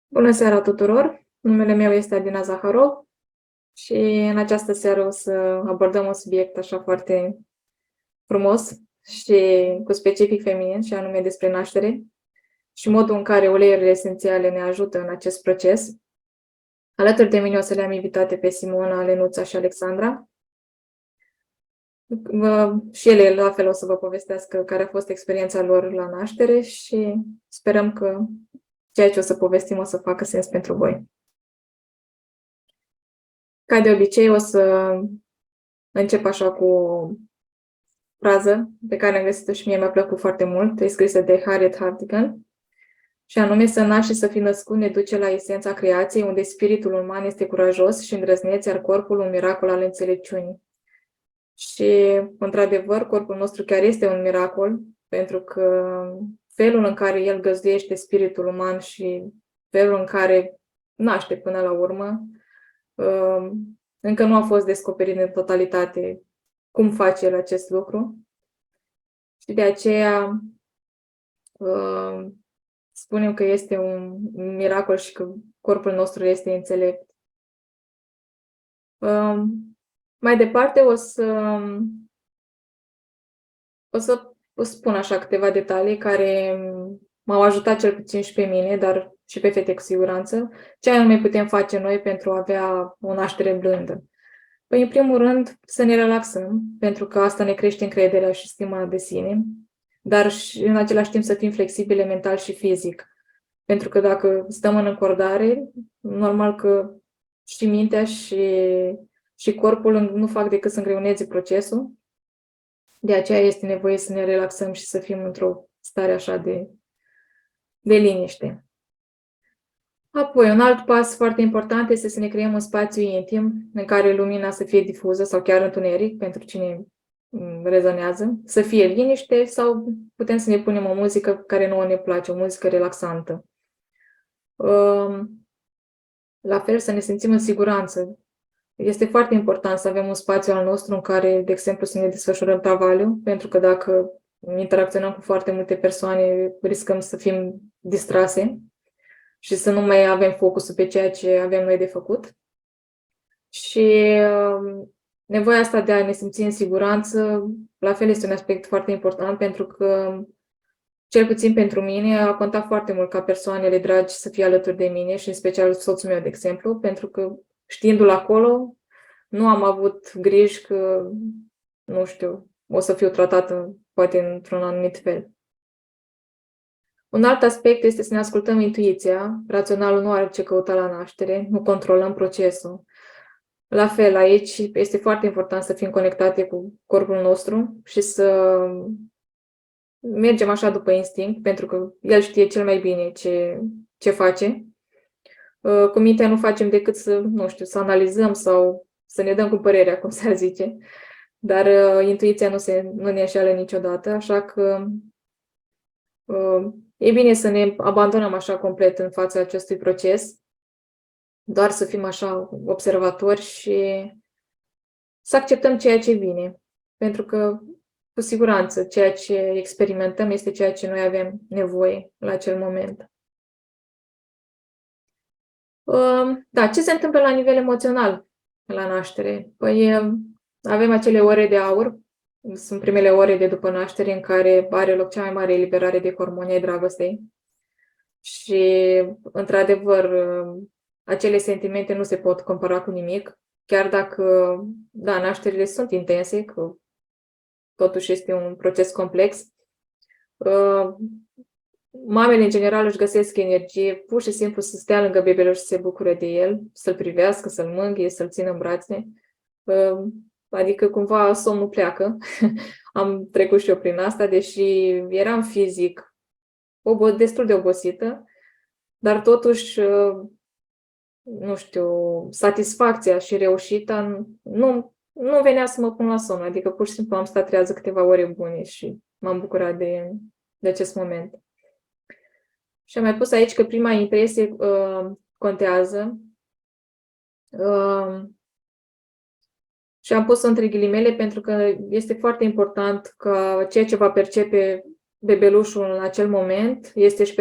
Bună seara tuturor! Numele meu este Adina Zaharov și în această seară o să abordăm un subiect așa foarte frumos și cu specific feminin, și anume despre naștere și modul în care uleiurile esențiale ne ajută în acest proces. Alături de mine o să le-am invitate pe Simona, Lenuța și Alexandra. Și ele la fel o să vă povestească care a fost experiența lor la naștere și sperăm că ceea ce o să povestim o să facă sens pentru voi. Ca de obicei, o să încep așa cu o frază pe care am găsit-o și mie mi-a plăcut foarte mult, e scrisă de Harriet Hartigan, și anume: să naști și să fii născut ne duce la esența creației, unde spiritul uman este curajos și îndrăzneț, iar corpul un miracol al înțelepciunii. Și, într-adevăr, corpul nostru chiar este un miracol, pentru că felul în care el găzduiește spiritul uman și felul în care naște până la urmă, încă nu a fost descoperit în totalitate cum face el acest lucru. Și de aceea spunem că este un miracol și că corpul nostru este înțelept. Mai departe o să spun așa câteva detalii care m-au ajutat cel puțin și pe mine, dar și pe fete cu siguranță. Ce anume putem face noi pentru a avea o naștere blândă? Păi, în primul rând, să ne relaxăm, pentru că asta ne crește încrederea și stima de sine, dar și în același timp să fim flexibile mental și fizic. Pentru că dacă stăm în încordare, normal că și mintea și corpul nu fac decât să îngreuneze procesul. De aceea este nevoie să ne relaxăm și să fim într-o stare așa de liniște. Apoi, un alt pas foarte important este să ne creăm un spațiu intim în care lumina să fie difuză sau chiar întuneric, pentru cine rezonează, să fie liniște, sau putem să ne punem o muzică care nouă ne place, o muzică relaxantă. La fel, să ne simțim în siguranță. Este foarte important să avem un spațiu al nostru în care, de exemplu, să ne desfășurăm travaliul, pentru că dacă interacționăm cu foarte multe persoane, riscăm să fim distrase și să nu mai avem focusul pe ceea ce avem noi de făcut. Și nevoia asta de a ne simți în siguranță, la fel, este un aspect foarte important, pentru că, cel puțin pentru mine, a contat foarte mult ca persoanele dragi să fie alături de mine și în special soțul meu, de exemplu, pentru că, știindu-l acolo, nu am avut griji că, nu știu, o să fiu tratată poate într-un anumit fel. Un alt aspect este să ne ascultăm intuiția. Raționalul nu are ce căuta la naștere, nu controlăm procesul. La fel, aici este foarte important să fim conectate cu corpul nostru și să mergem așa după instinct, pentru că el știe cel mai bine ce face. Cu mintea nu facem decât să, nu știu, să analizăm sau să ne dăm cu părerea, cum s-ar zice. Dar intuiția nu ne înșeală niciodată, așa că e bine să ne abandonăm așa complet în fața acestui proces, doar să fim așa observatori și să acceptăm ceea ce vine. Pentru că, cu siguranță, ceea ce experimentăm este ceea ce noi avem nevoie la acel moment. Da, ce se întâmplă la nivel emoțional la naștere? Păi avem acele ore de aur, sunt primele ore de după naștere în care are loc cea mai mare eliberare de hormoni ai dragostei. Și, într-adevăr, acele sentimente nu se pot compara cu nimic, chiar dacă, da, nașterile sunt intense, că totuși este un proces complex. Mamele, în general, își găsesc energie pur și simplu să stea lângă bebeluș și să se bucure de el, să-l privească, să-l mângâie, să-l țină în brațe. Adică, cumva, somnul pleacă. Am trecut și eu prin asta, deși eram fizic destul de obosită, dar totuși, nu știu, satisfacția și reușita nu venea să mă pun la somn. Adică, pur și simplu, am stat trează câteva ore bune și m-am bucurat de acest moment. Și am mai pus aici că prima impresie contează. Și am pus între ghilimele pentru că este foarte important ca ceea ce va percepe bebelușul în acel moment este și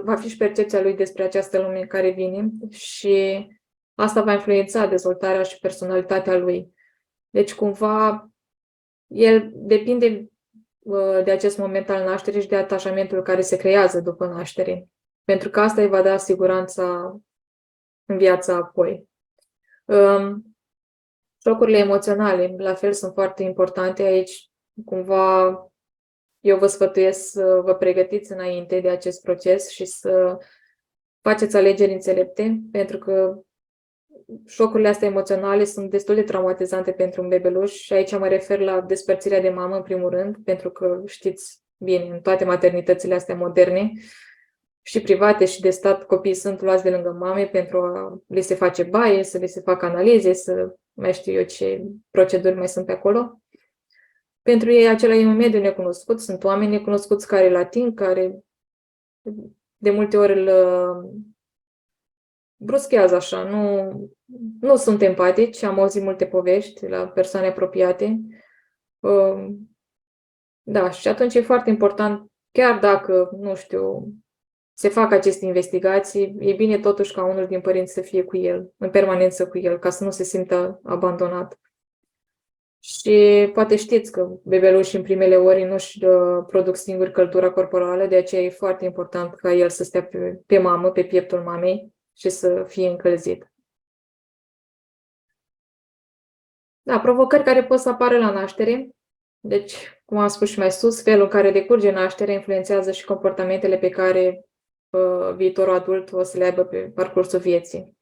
va fi și percepția lui despre această lume în care vine și asta va influența dezvoltarea și personalitatea lui. Deci, cumva, el depinde de acest moment al nașterii și de atașamentul care se creează după naștere, pentru că asta îi va da siguranța în viața apoi. Șocurile emoționale, la fel, sunt foarte importante aici. Cumva, eu vă sfătuiesc să vă pregătiți înainte de acest proces și să faceți alegeri înțelepte, pentru că șocurile astea emoționale sunt destul de traumatizante pentru un bebeluș și aici mă refer la despărțirea de mamă, în primul rând, pentru că știți bine, în toate maternitățile astea moderne și private și de stat, copiii sunt luați de lângă mame pentru a le se face baie, să le se facă analize, să mai știu eu ce proceduri mai sunt pe acolo. Pentru ei acela e un mediu necunoscut, sunt oameni necunoscuți care îl ating, care de multe ori îl bruschează așa, nu sunt empatici, am auzit multe povești la persoane apropiate. Da, și atunci e foarte important, chiar dacă, nu știu, se fac aceste investigații, e bine totuși ca unul din părinți să fie cu el, în permanență cu el, ca să nu se simtă abandonat. Și poate știți că bebelușii în primele ori nu-și produc singuri căldura corporală, de aceea e foarte important ca el să stea pe mamă, pe pieptul mamei și să fie încălzit. Da, provocări care pot să apară la naștere. Deci, cum am spus și mai sus, felul în care decurge nașterea influențează și comportamentele pe care viitorul adult o să le aibă pe parcursul vieții.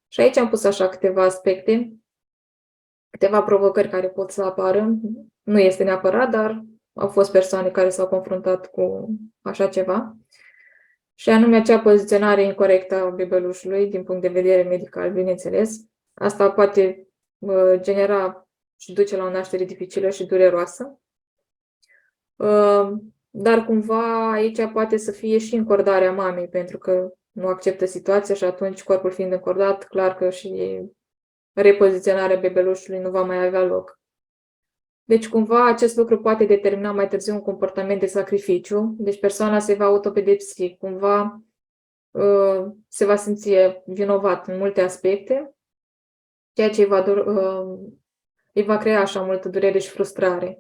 Și aici am pus așa câteva aspecte, câteva provocări care pot să apară. Nu este neapărat, dar au fost persoane care s-au confruntat cu așa ceva. Și anume acea poziționare incorectă a bebelușului din punct de vedere medical, bineînțeles. Asta poate genera și duce la o naștere dificilă și dureroasă. Dar cumva aici poate să fie și încordarea mamei, pentru că nu acceptă situația și atunci, corpul fiind încordat, clar că și repoziționarea bebelușului nu va mai avea loc. Deci, cumva, acest lucru poate determina mai târziu un comportament de sacrificiu, deci persoana se va autopedepsi, cumva se va simți vinovat în multe aspecte, ceea ce îi va crea așa multă durere și frustrare.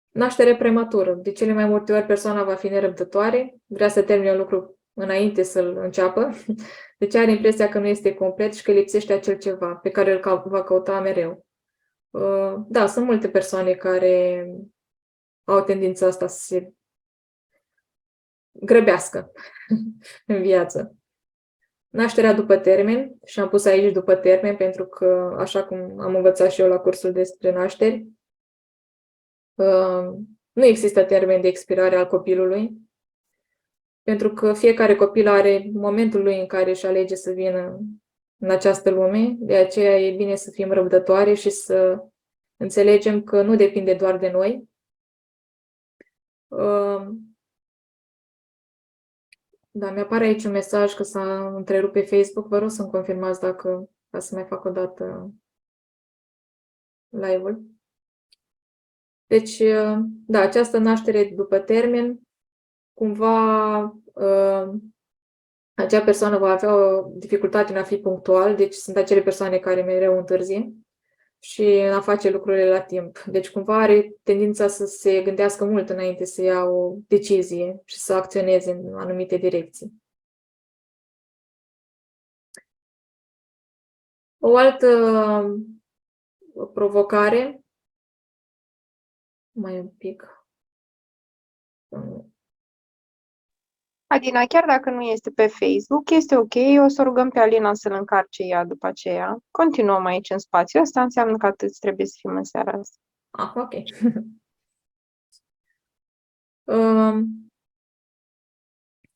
Naștere prematură. De cele mai multe ori persoana va fi nerăbdătoare, vrea să termine un lucru înainte să-l înceapă, deci are impresia că nu este complet și că lipsește acel ceva pe care îl va căuta mereu. Da, sunt multe persoane care au tendința asta să se grăbească în viață. Nașterea după termen, și am pus aici după termen pentru că, așa cum am învățat și eu la cursul despre nașteri, nu există termen de expirare al copilului, pentru că fiecare copil are momentul lui în care își alege să vină în această lume, de aceea e bine să fim răbdătoare și să înțelegem că nu depinde doar de noi. Da, mi-apare aici un mesaj că s-a întrerupt pe Facebook. Vă rog să-mi confirmați ca să mai fac o dată live-ul. Deci, da, această naștere după termen, cumva acea persoană va avea o dificultate în a fi punctual, deci sunt acele persoane care mereu întârzie și în a face lucrurile la timp. Deci cumva are tendința să se gândească mult înainte să ia o decizie și să acționeze în anumite direcții. O altă provocare, mai un pic. Adina, chiar dacă nu este pe Facebook, este ok, o să rugăm pe Alina să-l încarce ea după aceea. Continuăm aici în spațiu, asta înseamnă că atât trebuie să fim în seara asta. Ok.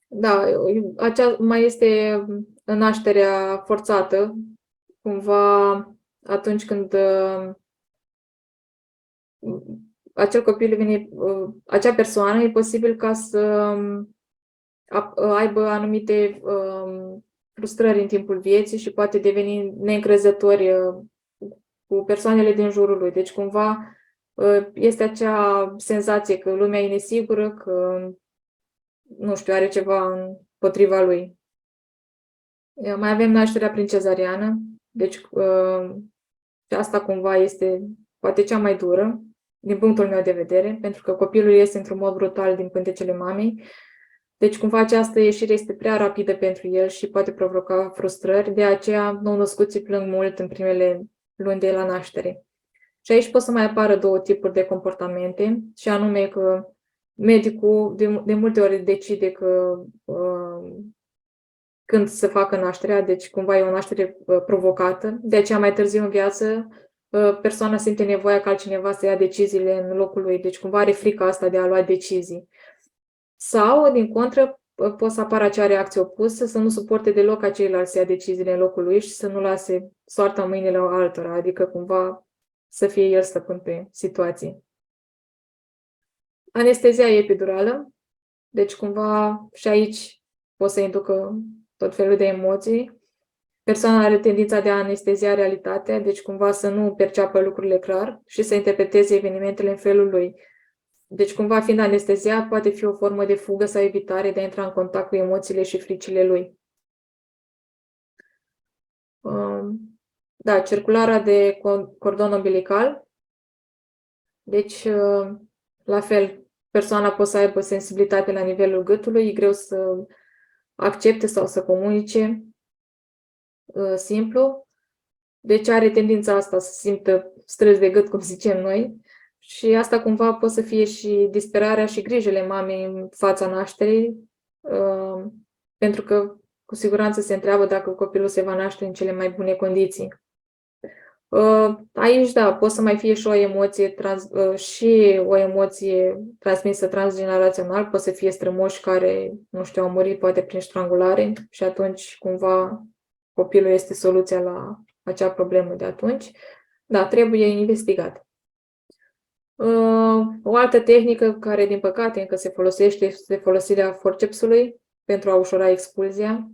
Da, mai este nașterea forțată, cumva atunci când acel copil vine, acea persoană e posibil ca să aibă anumite frustrări în timpul vieții și poate deveni neîncrezători cu persoanele din jurul lui. Deci cumva Este acea senzație că lumea e nesigură, că, nu știu, are ceva împotriva lui. Mai avem nașterea prin cezariană, deci și asta cumva este poate cea mai dură, din punctul meu de vedere, pentru că copilul iese într-un mod brutal din pântecele mamei. Deci cumva această ieșire este prea rapidă pentru el și poate provoca frustrări, de aceea nou-născuții plâng mult în primele luni de la naștere. Și aici pot să mai apară două tipuri de comportamente, și anume că medicul de multe ori decide că când se facă nașterea, deci cumva e o naștere provocată, de aceea mai târziu în viață persoana simte nevoia ca altcineva să ia deciziile în locul lui, deci cumva are frica asta de a lua decizii. Sau, din contră, poate să apară acea reacție opusă, să nu suporte deloc ca ceilalți să ia deciziile în locul lui și să nu lase soarta în mâinile altora, adică cumva să fie el stăpân pe situație. Anestezia epidurală, deci cumva și aici pot să inducă tot felul de emoții. Persoana are tendința de a anestezia realitatea, deci cumva să nu perceapă lucrurile clar și să interpreteze evenimentele în felul lui. Deci cumva fiind anesteziat, poate fi o formă de fugă sau evitare de a intra în contact cu emoțiile și fricile lui. Da, circularea de cordon umbilical. Deci, la fel, persoana poate să aibă sensibilitate la nivelul gâtului, e greu să accepte sau să comunice simplu. Deci are tendința asta să simtă strâns de gât, cum zicem noi. Și asta cumva poate să fie și disperarea și grijile mamei în fața nașterii, pentru că cu siguranță se întreabă dacă copilul se va naște în cele mai bune condiții. Aici, da, poate să mai fie și o emoție transmisă transgenerațional, poate să fie strămoși care, nu știu, au murit poate prin strangulare și atunci cumva copilul este soluția la acea problemă de atunci. Da, trebuie investigat. O altă tehnică care, din păcate, încă se folosește este folosirea forcepsului pentru a ușura expulzia.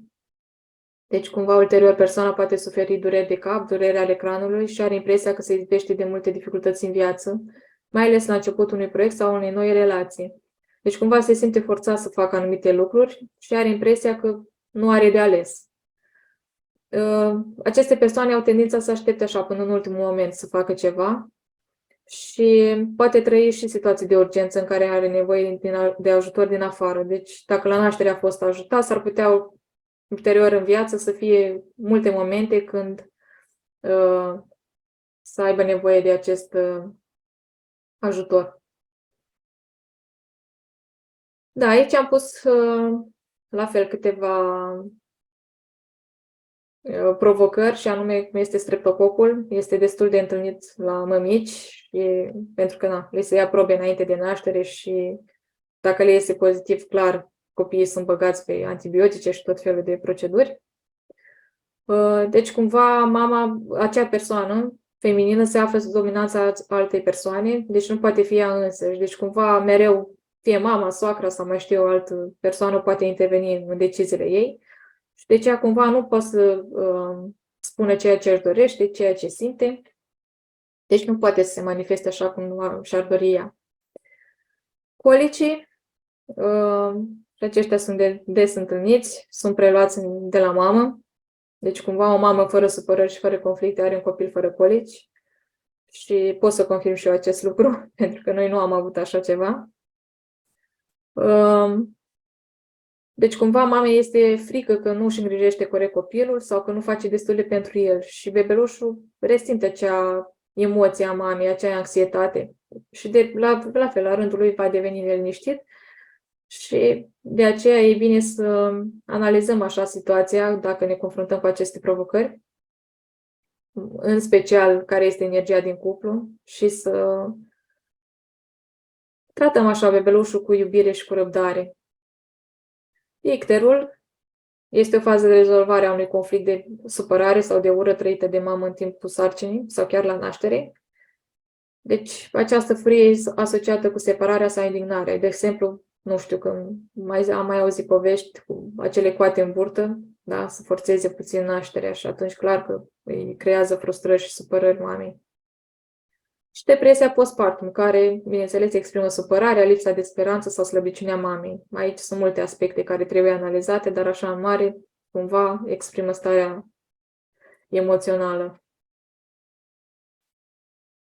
Deci, cumva, ulterior, persoana poate suferi dureri de cap, durere ale cranului și are impresia că se izbește de multe dificultăți în viață, mai ales la începutul unui proiect sau unei noi relații. Deci, cumva, se simte forțat să facă anumite lucruri și are impresia că nu are de ales. Aceste persoane au tendința să aștepte așa până în ultimul moment să facă ceva și poate trăi și situații de urgență în care are nevoie de ajutor din afară. Deci, dacă la naștere a fost ajutat, s-ar putea ulterior în viață să fie multe momente când să aibă nevoie de acest ajutor. Da, aici am pus la fel câteva provocări și anume cum este streptococul. Este destul de întâlnit la mămici pentru că le se ia probe înainte de naștere și dacă le iese pozitiv, clar, copiii sunt băgați pe antibiotice și tot felul de proceduri. Deci, cumva, acea persoană feminină se află sub dominanța altei persoane, deci nu poate fi ea însăși. Deci, cumva, mereu, fie mama, soacra sau mai știu eu, o altă persoană poate interveni în deciziile ei. Și de aceea, cumva, nu poate să spună ceea ce își dorește, ceea ce simte. Deci nu poate să se manifeste așa cum și-ar dori ea. Colicii, și aceștia sunt des întâlniți, sunt preluați de la mamă. Deci, cumva, o mamă fără supărări și fără conflicte are un copil fără colici. Și pot să confirm și eu acest lucru, pentru că noi nu am avut așa ceva. Deci, cumva, mamei este frică că nu își îngrijește corect copilul sau că nu face destule pentru el. Și bebelușul resimte acea emoție a mamei, acea anxietate. Și la fel, la rândul lui va deveni neliniștit. Și de aceea e bine să analizăm așa situația dacă ne confruntăm cu aceste provocări, în special care este energia din cuplu și să tratăm așa bebelușul cu iubire și cu răbdare. Icterul este o fază de rezolvare a unui conflict de supărare sau de ură trăită de mamă în timpul sarcinii sau chiar la naștere. Deci această furie e asociată cu separarea sau indignarea. De exemplu, nu știu, când am mai auzit povești cu acele coate în burtă, da, să forțeze puțin nașterea și atunci clar că îi creează frustrări și supărări mamei. Și depresia postpartum, care, bineînțeles, exprimă supărarea, lipsa de speranță sau slăbiciunea mamei. Aici sunt multe aspecte care trebuie analizate, dar așa în mare, cumva, exprimă starea emoțională.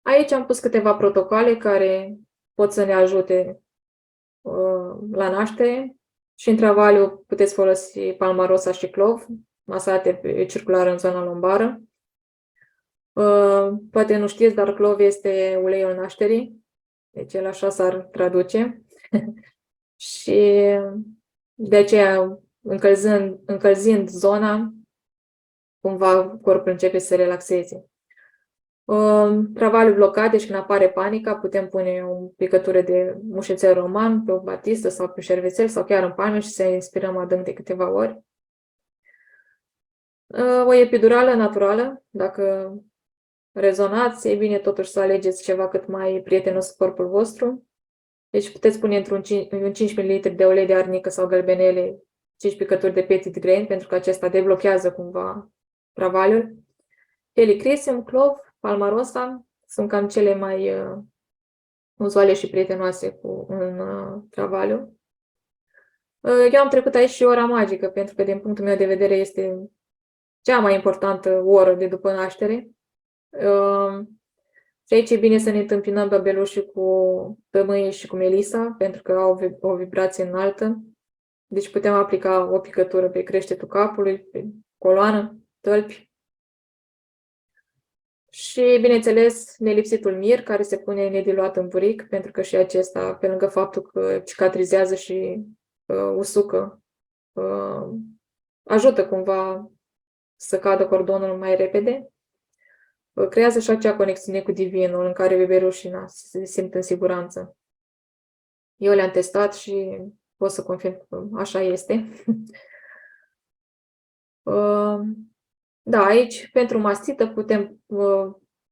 Aici am pus câteva protocoale care pot să ne ajute la naștere și în travaliu puteți folosi palmarosa și clov, masate circular în zona lombară. Poate nu știți, dar clov este uleiul nașterii, deci el așa s-ar traduce. Și de aceea, încălzind zona, cumva corpul începe să se relaxeze. Travaliu blocat, deci când apare panica, putem pune o picătură de mușețel roman pe o batistă sau pe un șervețel sau chiar în palme și să inspirăm adânc de câteva ori. O epidurală naturală, dacă rezonați, e bine totuși să alegeți ceva cât mai prietenos cu corpul vostru. Deci puteți pune într-un 5 ml de ulei de arnică sau gălbenele 5 picături de petit grain, pentru că acesta deblochează cumva travaliul. Helichrysum, clov, palmarosa sunt cam cele mai uzuale și prietenoase în travaliu. Eu am trecut aici și ora magică, pentru că din punctul meu de vedere este cea mai importantă oră de după naștere. Și aici e bine să ne întâmpinăm bebelușii cu tămâie și cu melisa, pentru că au o vibrație înaltă. Deci putem aplica o picătură pe creștetul capului, pe coloană, tălpi. Și, bineînțeles, nelipsitul mir, care se pune nediluat în buric, pentru că și acesta, pe lângă faptul că cicatrizează și usucă, ajută cumva să cadă cordonul mai repede. Creează și acea conexiune cu divinul în care bebelușii se simt în siguranță. Eu le-am testat și pot să confirm că așa este. Da, aici, pentru mastită, putem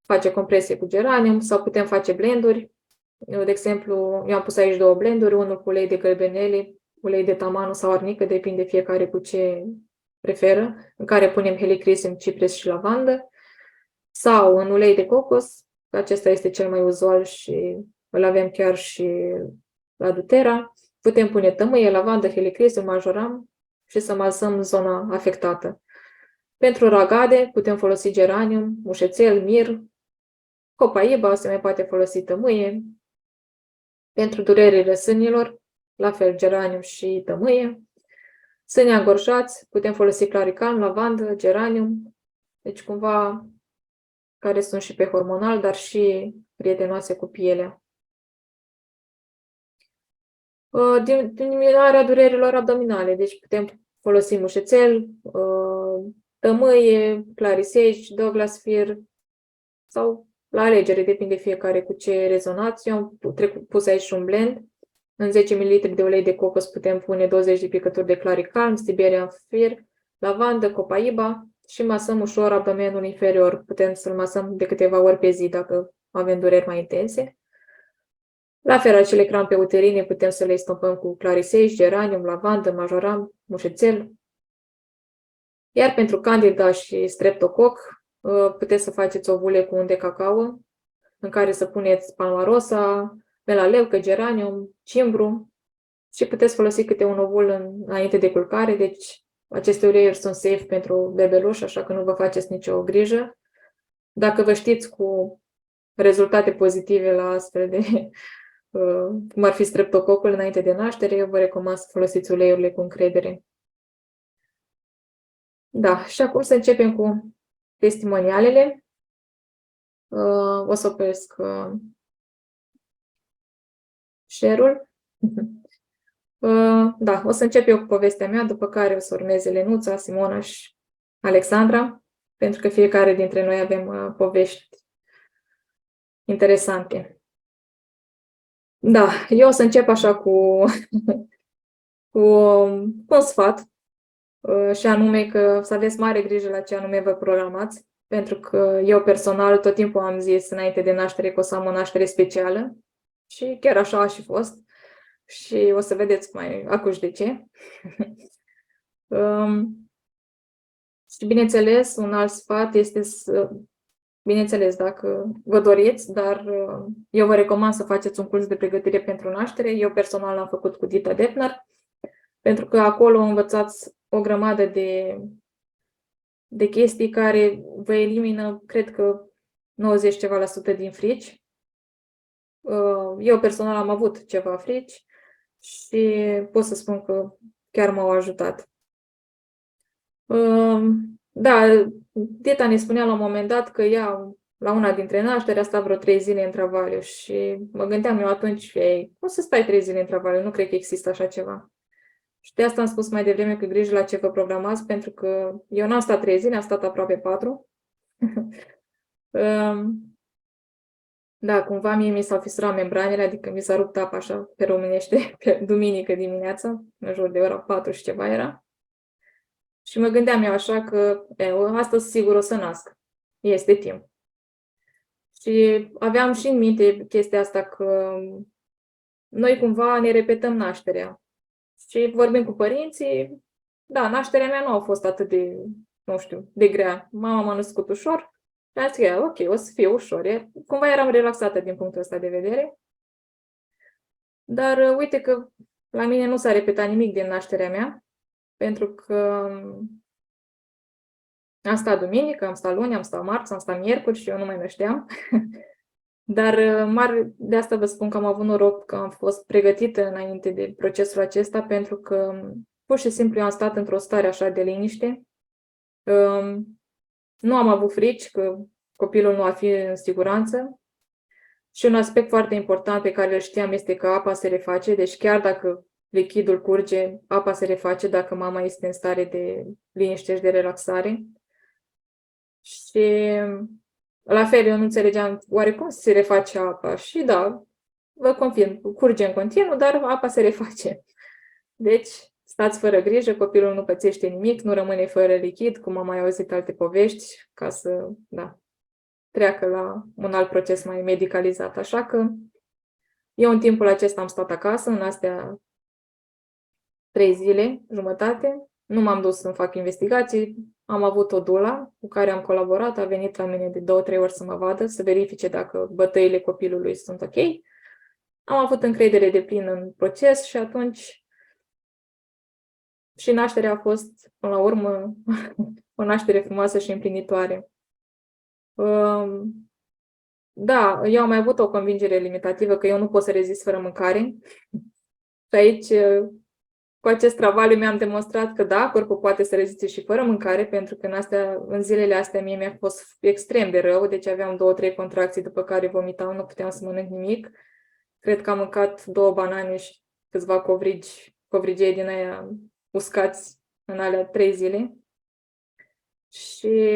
face compresie cu geranium sau putem face blenduri. De exemplu, eu am pus aici 2 blenduri, unul cu ulei de gălbenele, ulei de tamanu sau arnică, depinde fiecare cu ce preferă, în care punem helichrysum, cipres și lavandă, sau în ulei de cocos, acesta este cel mai uzual și îl avem chiar și la doTERRA. Putem pune tămâie, lavandă, helichrysum, majoram și să masăm zona afectată. Pentru ragade putem folosi geranium, mușețel, mir, copaiba, se mai poate folosi tămâie. Pentru durerile sânilor, la fel geranium și tămâie. Sâni angorjați, putem folosi claricalm, lavandă, geranium, deci cumva care sunt și pe hormonal, dar și prietenoase cu pielea. Diminuarea durerilor abdominale, deci putem folosi mușețel, tămâie, clarisage, Douglas fir sau la alegere, depinde fiecare cu ce rezonați. Eu am pus aici un blend. În 10 ml de ulei de cocos putem pune 20 de picături de claricalm, Siberian fir, lavandă, copaiba și masăm ușor abdomenul inferior. Putem să-l masăm de câteva ori pe zi dacă avem dureri mai intense. La fel, acele crampe uterine putem să le estompăm cu clarisage, geranium, lavandă, majoram, mușețel. Iar pentru candida și streptococ, puteți să faceți ovule cu unt de cacao, în care să puneți palmarosa, melaleucă, geranium, cimbru și puteți folosi câte un ovul înainte de culcare, deci aceste uleiuri sunt safe pentru bebeluș, așa că nu vă faceți nicio grijă. Dacă vă știți cu rezultate pozitive la astfel de, cum ar fi streptococul înainte de naștere, eu vă recomand să folosiți uleiurile cu încredere. Da, și acum să începem cu testimonialele. O să opresc share-ul. Da, o să încep eu cu povestea mea, după care o să urmeze Lenuța, Simona și Alexandra, pentru că fiecare dintre noi avem povești interesante. Da, eu o să încep așa cu un sfat, și anume că să aveți mare grijă la ce anume vă programați, pentru că eu personal tot timpul am zis înainte de naștere că o să am o naștere specială și chiar așa a și fost și o să vedeți mai acuși de ce. Și bineînțeles, un alt sfat este să bineînțeles, dacă vă doriți, dar eu vă recomand să faceți un curs de pregătire pentru naștere. Eu personal l-am făcut cu Dita Depner, pentru că acolo învățați o grămadă de chestii care vă elimină, cred că, 90 ceva la sută din frici. Eu personal am avut ceva frici și pot să spun că chiar m-au ajutat. Da, Dita ne spunea la un moment dat că ea, la una dintre nașteri, a stat vreo 3 zile în travaliu și mă gândeam eu atunci, ei, cum să stai 3 zile în travaliu? Nu cred că există așa ceva. Și de asta am spus mai devreme că grijă la ce vă programați, pentru că eu n-am stat 3 zile, am stat aproape 4. Da, cumva mie mi s-au fisurat membranele, adică mi s-a rupt apa așa, pe românește, pe duminică dimineața, în jur de ora 4 și ceva era. Și mă gândeam eu așa că astăzi sigur o să nasc. Este timp. Și aveam și în minte chestia asta că noi cumva ne repetăm nașterea. Și vorbim cu părinții, da, nașterea mea nu a fost atât de, nu știu, de grea. Mama m-a născut ușor și am zis că, ok, o să fie ușor. Cumva eram relaxată din punctul ăsta de vedere. Dar uite că la mine nu s-a repetat nimic din nașterea mea, pentru că am stat duminică, am stat luni, am stat marți, am stat miercuri și eu nu mai nășteam. Dar de asta vă spun că am avut noroc că am fost pregătită înainte de procesul acesta, pentru că pur și simplu eu am stat într-o stare așa de liniște. Nu am avut frici că copilul nu va fi în siguranță. Și un aspect foarte important pe care îl știam este că apa se reface, deci chiar dacă lichidul curge, apa se reface dacă mama este în stare de liniște și de relaxare. Și la fel, eu nu înțelegeam oare cum se reface apa. Și da, vă confirm, curge în continuu, dar apa se reface. Deci, stați fără grijă, copilul nu pățește nimic, nu rămâne fără lichid, cum am mai auzit alte povești, ca să treacă la un alt proces mai medicalizat. Așa că eu în timpul acesta am stat acasă, în astea 3 zile, jumătate. Nu m-am dus să fac investigații. Am avut o doula cu care am colaborat, a venit la mine de 2-3 ori să mă vadă, să verifice dacă bătăile copilului sunt ok. Am avut încredere deplină în proces și atunci și nașterea a fost, până la urmă, o naștere frumoasă și împlinitoare. Da, eu am mai avut o convingere limitativă că eu nu pot să rezist fără mâncare. Și aici, cu acest travaliu, mi-am demonstrat că da, corpul poate să reziste și fără mâncare, pentru că în zilele astea mie mi-a fost extrem de rău, deci aveam 2-3 contracții după care vomitam, nu puteam să mănânc nimic. Cred că am mâncat 2 banane și câțiva covrigei din aia uscați în alea 3 zile. Și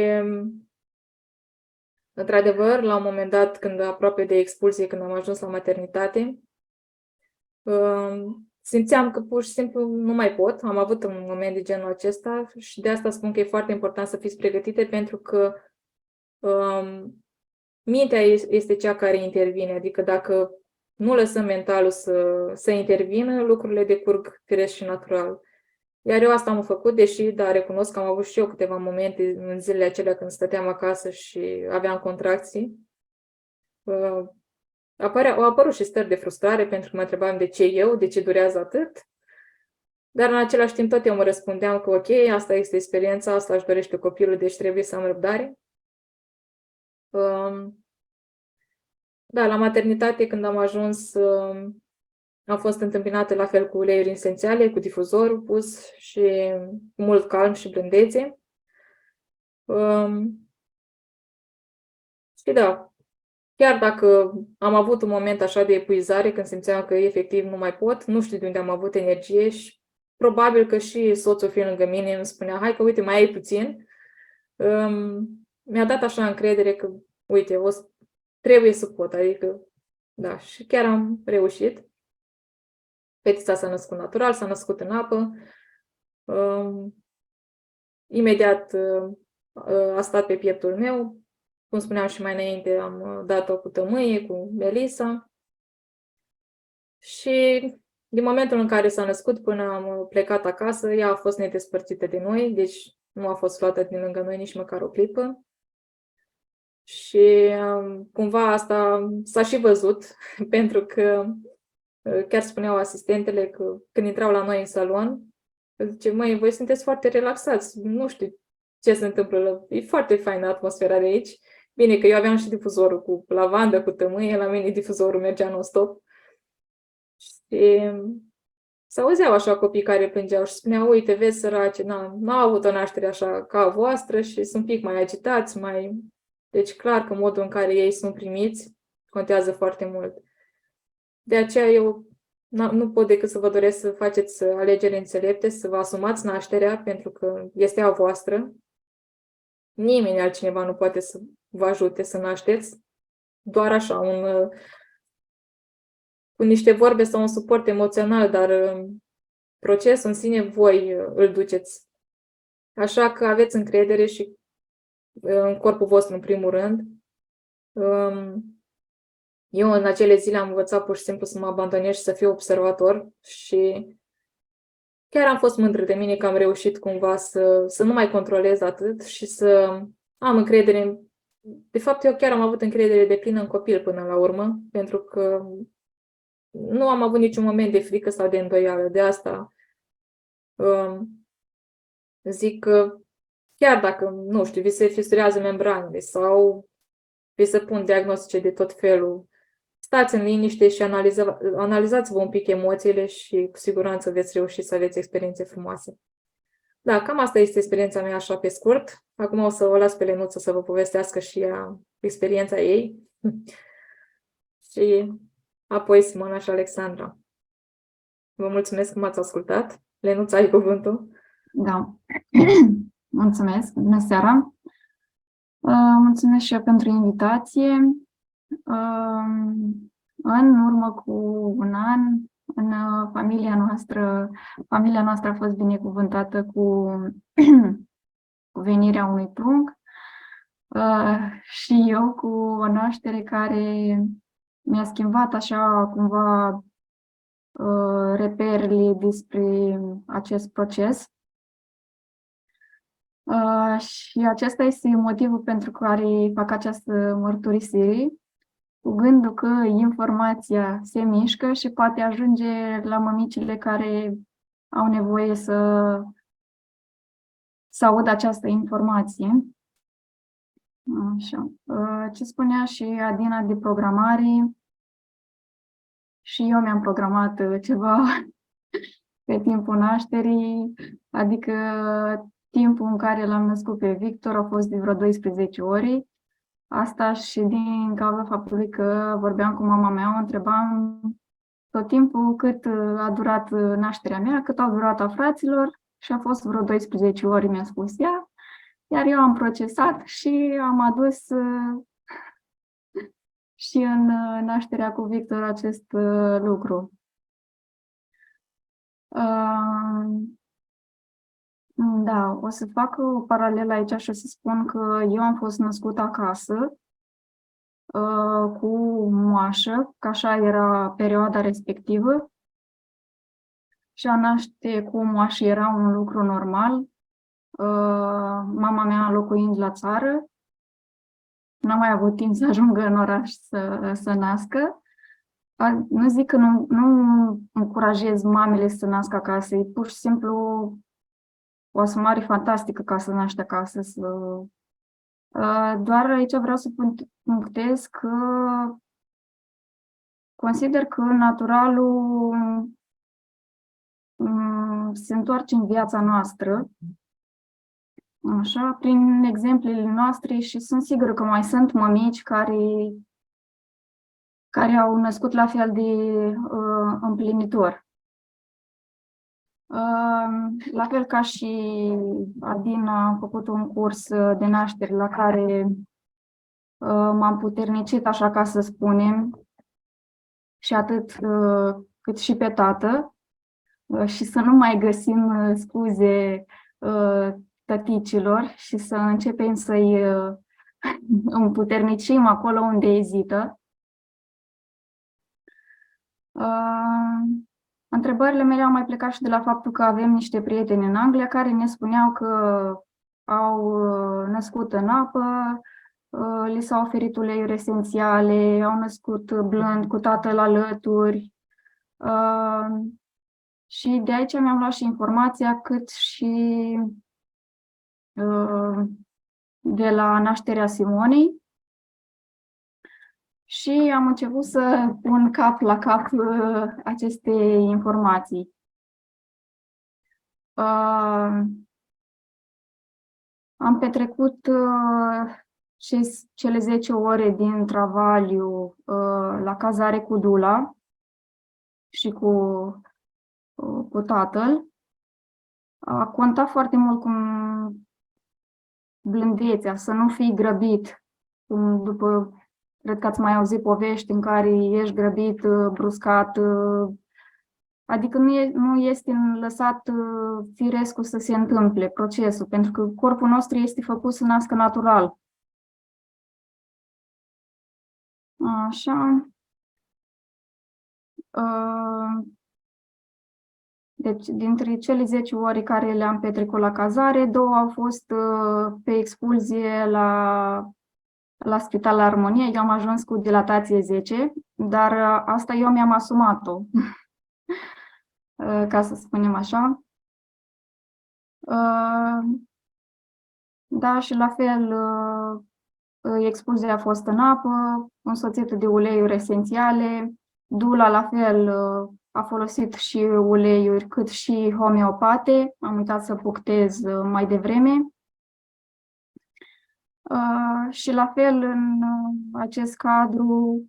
într-adevăr, la un moment dat, când aproape de expulsie, când am ajuns la maternitate, simțeam că pur și simplu nu mai pot. Am avut un moment de genul acesta și de asta spun că e foarte important să fiți pregătite, pentru că mintea este cea care intervine. Adică dacă nu lăsăm mentalul să intervină, lucrurile decurg firesc și natural. Iar eu asta am făcut, deși, da, recunosc că am avut și eu câteva momente în zilele acelea când stăteam acasă și aveam contracții. Au apărut și stări de frustrare, pentru că mă întrebam de ce eu, de ce durează atât. Dar în același timp tot eu mă răspundeam că ok, asta este experiența, asta își dorește copilul, deci trebuie să am răbdare. Da, la maternitate, când am ajuns, am fost întâmpinată la fel cu uleiuri esențiale, cu difuzorul pus și cu mult calm și blândețe. Și da, chiar dacă am avut un moment așa de epuizare, când simțeam că efectiv nu mai pot, nu știu de unde am avut energie și probabil că și soțul fiind lângă mine îmi spunea, hai că uite, mai ai puțin. Mi-a dat așa încredere că, uite, trebuie să pot, adică, da, și chiar am reușit. Fetița s-a născut natural, s-a născut în apă. Imediat a stat pe pieptul meu. Cum spuneam și mai înainte, am dat-o cu tămâie, cu Melissa. Și din momentul în care s-a născut până am plecat acasă, ea a fost nedespărțită de noi, deci nu a fost luată din lângă noi nici măcar o clipă. Și cumva asta s-a și văzut, pentru că chiar spuneau asistentele că când intrau la noi în salon, zice, măi, voi sunteți foarte relaxați, nu știu ce se întâmplă, e foarte faină atmosfera de aici. Bine că eu aveam și difuzorul cu lavandă, cu tămâie, la mine difuzorul mergea non-stop. Și s-auzeau așa copii care plângeau și spuneau, uite, vezi, săraci, n-au avut o naștere așa ca a voastră și sunt un pic mai agitați, mai... Deci clar că modul în care ei sunt primiți contează foarte mult. De aceea eu nu pot decât să vă doresc să faceți alegeri înțelepte, să vă asumați nașterea, pentru că este a voastră. Nimeni altcineva nu poate să vă ajute să nașteți. Doar așa, cu niște vorbe sau un suport emoțional, dar procesul în sine voi îl duceți. Așa că aveți încredere și în corpul vostru, în primul rând. Eu în acele zile am învățat pur și simplu să mă abandonez și să fiu observator și chiar am fost mândră de mine că am reușit cumva să nu mai controlez atât și să am încredere. De fapt, eu chiar am avut încredere deplină în copil până la urmă, pentru că nu am avut niciun moment de frică sau de îndoială. De asta zic că chiar dacă, nu știu, vi se fisturează membranele sau vi se pun diagnostice de tot felul, stați în liniște și analizați-vă un pic emoțiile și cu siguranță veți reuși să aveți experiențe frumoase. Da, cam asta este experiența mea așa pe scurt. Acum o să o las pe Lenuță să vă povestească și ea experiența ei. Și apoi Simona și Alexandra. Vă mulțumesc că m-ați ascultat. Lenuța, ai cuvântul. Da. Mulțumesc. Bună seara. Mulțumesc și eu pentru invitație. În urmă cu un an, în familia noastră a fost binecuvântată cu venirea unui prunc și eu cu o naștere care mi-a schimbat așa cumva reperele despre acest proces. Și acesta este motivul pentru care fac această mărturisire, cu gândul că informația se mișcă și poate ajunge la mămicile care au nevoie să audă această informație. Așa. Ce spunea și Adina de programare, și eu mi-am programat ceva pe timpul nașterii, adică timpul în care l-am născut pe Victor a fost de vreo 12 ore. Asta și din cauza faptului că vorbeam cu mama mea, o întrebam tot timpul cât a durat nașterea mea, cât au durat a fraților și a fost vreo 12 ore, mi-a spus ea. Iar eu am procesat și am adus și în nașterea cu Victor acest lucru. Da, o să fac o paralelă aici și o să spun că eu am fost născută acasă cu moașă, că așa era perioada respectivă. Și a naște cu moașă era un lucru normal. Mama mea locuind la țară, n-a mai avut timp să ajungă în oraș să nască. Nu zic că nu încurajez mamele să nască acasă, e pur și simplu o asumare fantastică ca să naști acasă. Doar aici vreau să punctez că consider că naturalul se întoarce în viața noastră, așa, prin exemplele noastre și sunt sigură că mai sunt mămici care au născut la fel de împlinitor. La fel ca și Adina, am făcut un curs de naștere la care m-am puternicit, așa ca să spunem, și atât cât și pe tată, și să nu mai găsim scuze tăticilor și să începem să-i împuternicim acolo unde ezită. Întrebările mele au mai plecat și de la faptul că avem niște prieteni în Anglia care ne spuneau că au născut în apă, li s-au oferit uleiuri esențiale, au născut blând cu tatăl alături. Și de aici mi-am luat și informația, cât și de la nașterea Simonei. Și am început să pun cap la cap aceste informații. Am petrecut cele 10 ore din travaliu la cazare cu Dula și cu tatăl. A contat foarte mult cum blândețea, să nu fii grăbit. După, cred că ați mai auzit povești în care ești grăbit, bruscat, adică nu este lăsat firescul să se întâmple procesul, pentru că corpul nostru este făcut să nască natural. Așa. Deci, dintre cele 10 ore care le-am petrecut la cazare, 2 au fost pe expulzie la Spitalul Armonie. Eu am ajuns cu dilatație 10, dar asta eu mi-am asumat-o, ca să spunem așa. Da, și la fel, expulzia a fost în apă, însoțită de uleiuri esențiale. Dula, la fel, a folosit și uleiuri, cât și homeopate. Am uitat să punctez mai devreme. Și la fel, în acest cadru,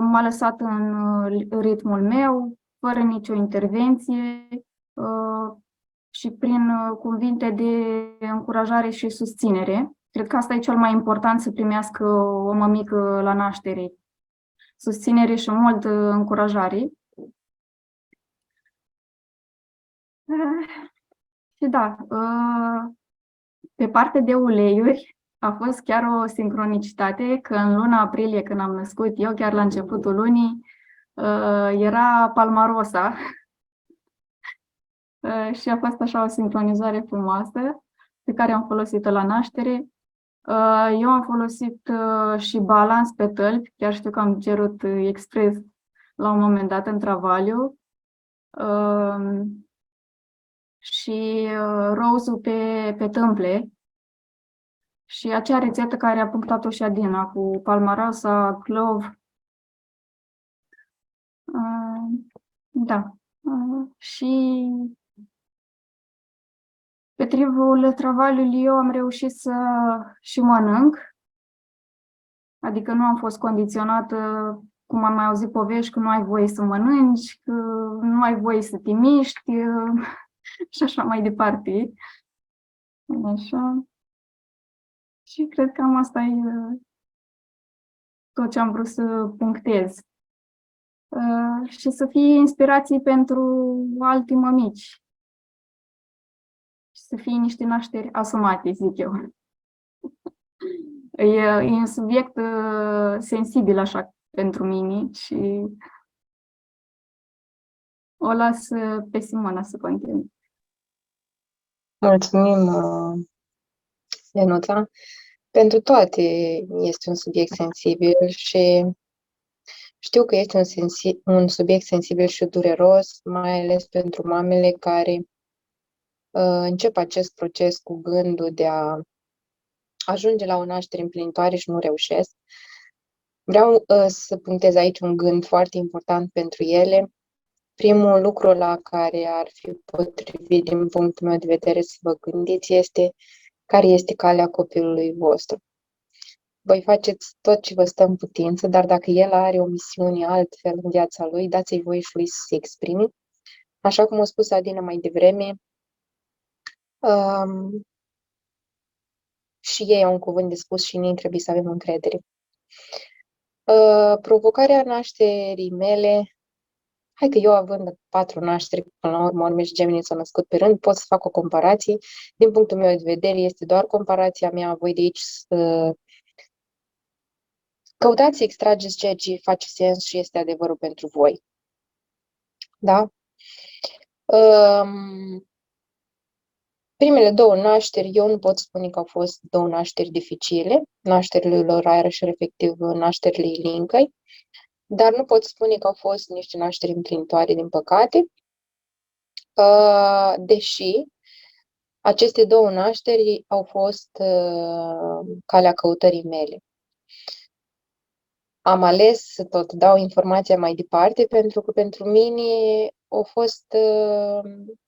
m-a lăsat în ritmul meu, fără nicio intervenție și prin cuvinte de încurajare și susținere. Cred că asta e cel mai important, să primească o mămică la naștere. Susținere și mult încurajare. Și da, pe partea de uleiuri a fost chiar o sincronicitate că în luna aprilie, când am născut eu, chiar la începutul lunii, era Palmarosa și a fost așa o sincronizare frumoasă pe care am folosit-o la naștere. Eu am folosit și balans pe tălpi, chiar știu că am cerut expres la un moment dat în travaliu. Și rozul pe tâmple. Și acea rețetă care a punctat-o și Adina, cu palmarosa, clov. Da. Și pe timpul travaliului eu am reușit să și mănânc. Adică nu am fost condiționată, cum am mai auzit povești, că nu ai voie să mănânci, că nu ai voie să te miști și așa mai departe. Așa. Și cred că cam asta e tot ce am vrut să punctez. Și să fie inspirații pentru alte mămici. Și să fie niște nașteri asumate, zic eu. E un subiect sensibil așa pentru mine și o las pe Simona să continue. Mulțumim, Ionuța. Pentru toate este un subiect sensibil și știu că este un subiect sensibil și dureros, mai ales pentru mamele care încep acest proces cu gândul de a ajunge la o naștere împlinitoare și nu reușesc. Vreau să punctez aici un gând foarte important pentru ele. Primul lucru la care ar fi potrivit din punctul meu de vedere să vă gândiți este care este calea copilului vostru. Voi faceți tot ce vă stă în putință, dar dacă el are o misiune altfel în viața lui, dați-i voie și lui să se exprime. Așa cum a spus Adina mai devreme, și ei au un cuvânt de spus și noi trebuie să avem încredere. Provocarea nașterii mele, hai că eu având 4 nașteri, până la urmă și gemenii s-au născut pe rând, pot să fac o comparație. Din punctul meu de vedere, este doar comparația mea, voi de aici să căutați să extrageți ceea ce face sens și este adevărul pentru voi. Da? Primele 2 nașteri, eu nu pot spune că au fost 2 nașteri dificile, nașterile lor iarăși efectiv nașterile Ilincăi, dar nu pot spune că au fost niște nașteri împlinitoare, din păcate, deși aceste 2 nașteri au fost calea căutării mele. Am ales să tot dau informația mai departe pentru că pentru mine a fost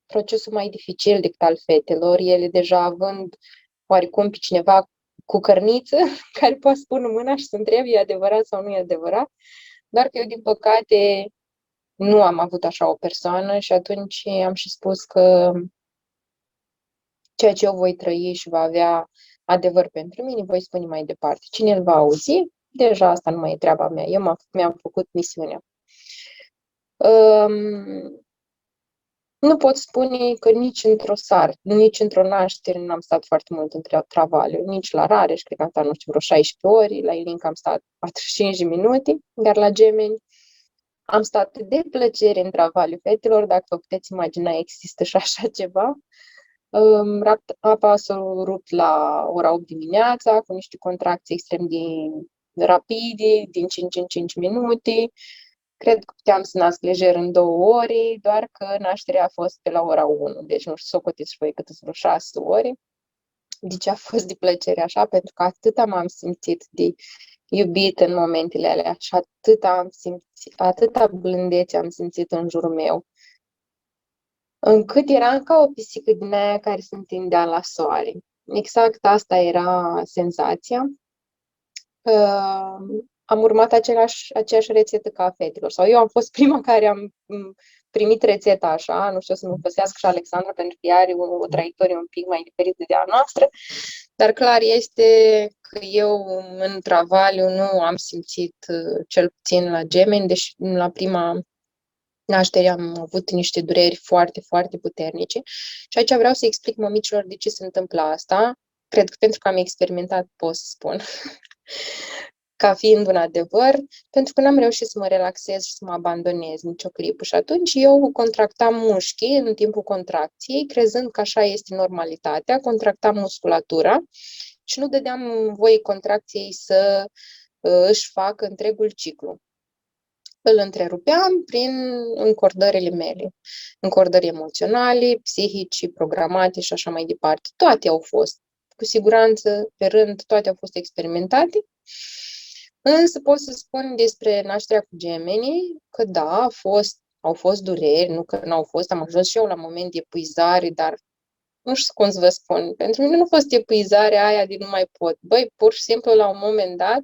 procesul mai dificil decât al fetelor, ele deja având oarecum pe cineva cu cărniță care poate să pună mâna și să întrebe e adevărat sau nu e adevărat, doar că eu, din păcate, nu am avut așa o persoană și atunci am și spus că ceea ce eu voi trăi și va avea adevăr pentru mine, voi spune mai departe. Cine îl va auzi, deja asta nu mai e treaba mea. Eu mi-am făcut misiunea. Nu pot spune că nici într-o naștere n-am stat foarte mult în travaliu, nici la Rareș, cred că am stat, nu știu, vreo 16 ori, la Ilinca am stat 45 de minute, iar la Gemeni am stat de plăcere în travaliu fetelor, dacă vă puteți imagina, există și așa ceva. Apa s-a rupt la ora 8 dimineața, cu niște contracții extrem de rapide, din 5 în 5 minute. Cred că puteam să nasc lejer în 2 ore, doar că nașterea a fost pe la ora 1, deci nu știu, socotiți și voi cât sunt vreo 6 ore. Deci a fost de plăcere așa, pentru că atât m-am simțit de iubit în momentele alea și atâta blândețe am simțit în jurul meu, încât eram ca o pisică din aia care se întindea la soare. Exact asta era senzația. Am urmat aceeași rețetă ca a fetelor. Sau eu am fost prima care am primit rețeta așa, nu știu să mă păsească și Alexandra, pentru că ea are o traiectorie un pic mai diferită de a noastră, dar clar este că eu în travaliu nu am simțit, cel puțin la Gemeni, deși la prima naștere am avut niște dureri foarte, foarte puternice. Și aici vreau să explic mămicilor de ce se întâmplă asta. Cred că pentru că am experimentat, pot să spun, ca fiind un adevăr, pentru că n-am reușit să mă relaxez și să mă abandonez nicio clipă. Și atunci eu contractam mușchii în timpul contracției, crezând că așa este normalitatea, contractam musculatura și nu dădeam voie contracției să își facă întregul ciclu. Îl întrerupeam prin încordările mele, încordări emoționale, psihice, programate și așa mai departe. Toate au fost, cu siguranță, pe rând, toate au fost experimentate. Însă pot să spun despre nașterea cu gemenii că da, au fost dureri, nu că n-au fost, am ajuns și eu la moment de epuizare, dar nu știu cum să vă spun, pentru mine nu a fost epuizarea aia de nu mai pot. Băi, pur și simplu, la un moment dat,